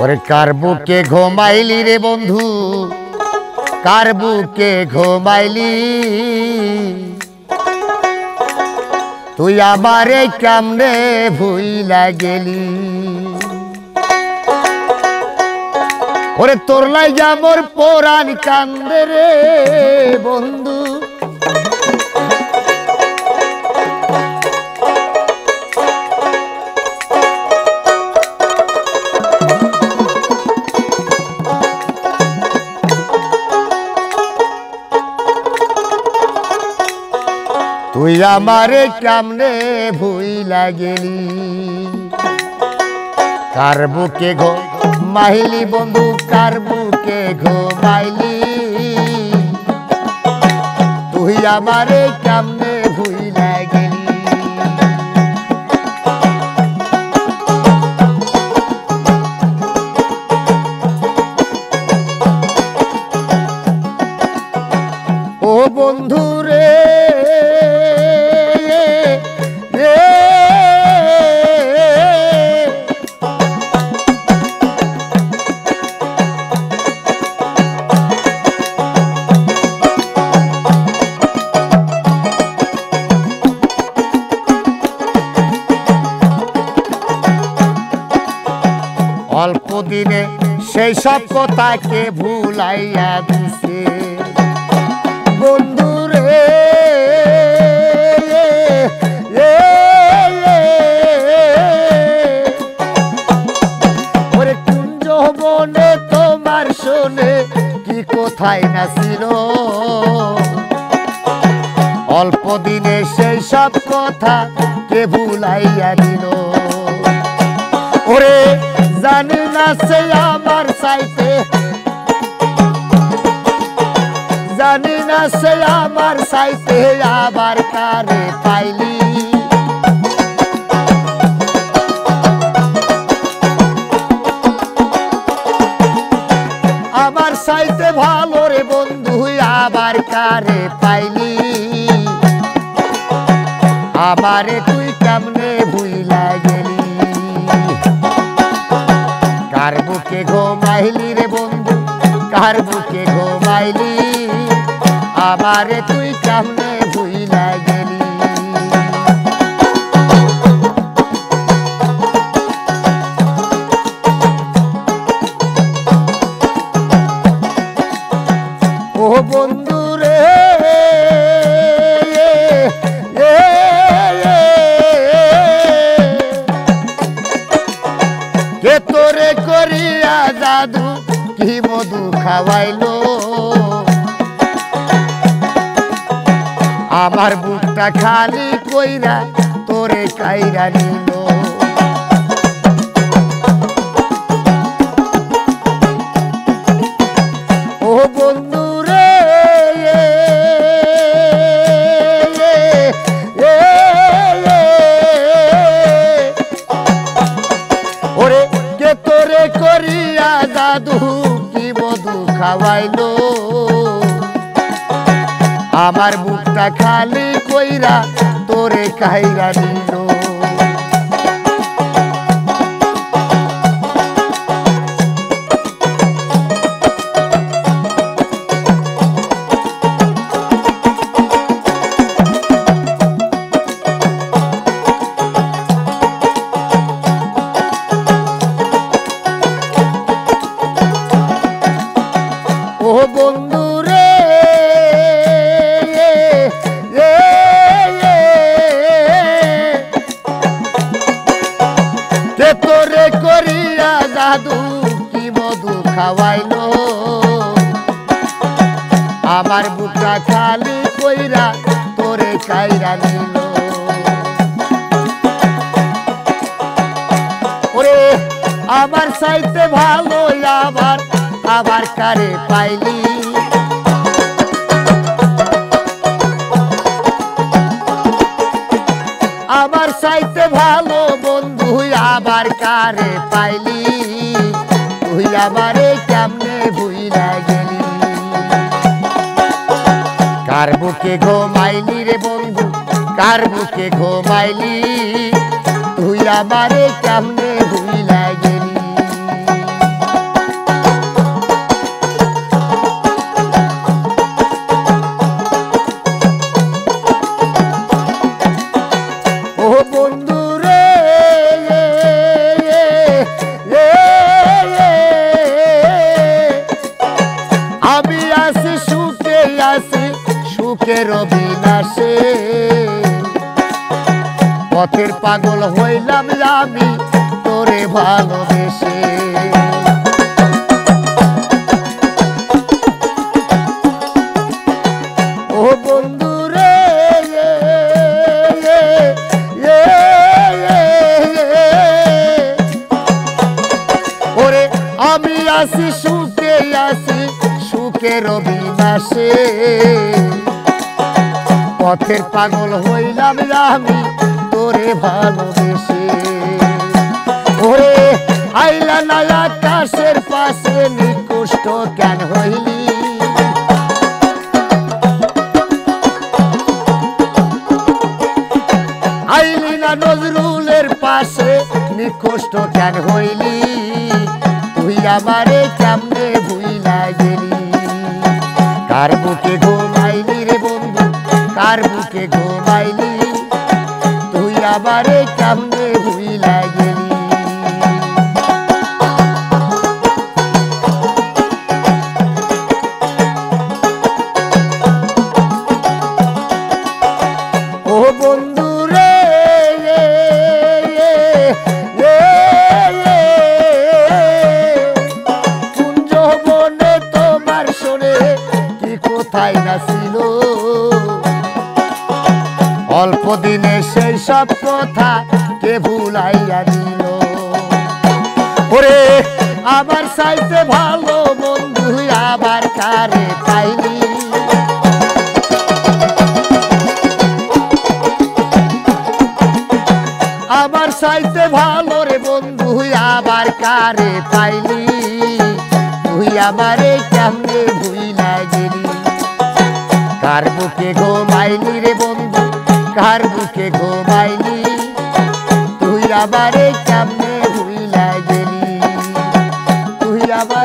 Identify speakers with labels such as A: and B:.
A: ওরে কার বুকে ঘুমাইলি রে বন্ধু, কার বুকে ঘুমাইলি, তুই আমারে কেমনে ভুইলা গেলি। ওরে তোর লাইগা মোর পরাণ কান্দে রে বন্ধু, তুই আমারে কেমনে ভুইলা গেলি। কার বুকে ঘুমাইলি বন্ধু, কার বুকে ঘুমাইলি, তুই আমারে কেমনে ভুইলা গেলি। ও বন্ধু রে অল্প দিনে সেই সব কথাকে ভুলাইয়া দিছে বন্ধু রে। ওরে কুঞ্জ বনে তোমার শোনে কি কোথায় না ছিল, অল্প দিনে সেই সব কথা কে ভুলাইয়া দিল। ওরে জানি না সে আমার চাইতে, জানি না সে আমার চাইতে আবার কারে পাইলি। আমার চাইতে ভালো রে বন্ধু আবার কারে পাইলি। আমারে তুই কেমনে ভুইলা গেলি। কার বুকে ঘুমাইলি রে বন্ধু, কার বুকে ঘুমাইলি, আমারে তুই কেমনে ভুইলা গেলি। ও বন্ধু রে কে তোরে করিয়া জাদু কি মধু খাওয়াইলো, আমার বুকটা খালি কইরা তোরে কাইরা নিল। ও বন্ধু রে ওরে কে তোরে করিয়া জাদু কি মধু খাওয়াইলো, আমার বুকটা খালি কইরা তোরে কাইরা নিল। ও বন্ধু রে কে তোরে করিয়া জাদু কি মধু খাওয়াইলো, আমার বুকটা খালি কইরা তোরে কাইরা নিল। ওরে আমার চাইতে ভালো আবার আবার কারে পাইলি। আমার চাইতে ভালো বন্ধু আবার কারে পাইলি, তুই আমারে কেমনে ভুইলা গেলি। কার বুকে ঘুমাইলি রে বন্ধু, কার বুকে ঘুমাইলি, তুই আমারে কেমনে ভুইলা গেলি। সুখের বিনাশে পথের পাগল হইলাম আমি তোরে ভালোবেসে। ও বন্ধু রে ওরে আমি আসি সুখে আসি সুখের বিনাশে পথের পাগল হইলাম আমি তোরে ভালোবেসে। ওরে আইলা না আকাশের পাশে নিকুষ্ট কেন হইলি আইলি না নজরুলের পাশে নিকুষ্ট কেন হইলি তুই আমারে কেমনে ভুইলা গেলি। কার বুকে ঘুমাইলি রে বন্ধু কার বুকে ঘুমাইলি তুই আমারে কেমনে ভুইলা গেলি। ও বন্ধু রে কুঞ্জ বনে তোমার শোনে কি কোথায় না ছিল অল্প দিনে সেই সব কথা কে ভুলাইয়া দিল। ওরে আমার চাইতে ভালো বন্ধু আবার কারে পাইনি আমার চাইতে ভালো রে বন্ধু আবার কারে পাইলি তুই আমারে কেমনে ভুইলা গেলি। কার বুকে ঘুমাইলি রে বন্ধু কার বুকে ঘুমাইলি তুই আমারে কেমনে ভুইলা গেলি তুই আবার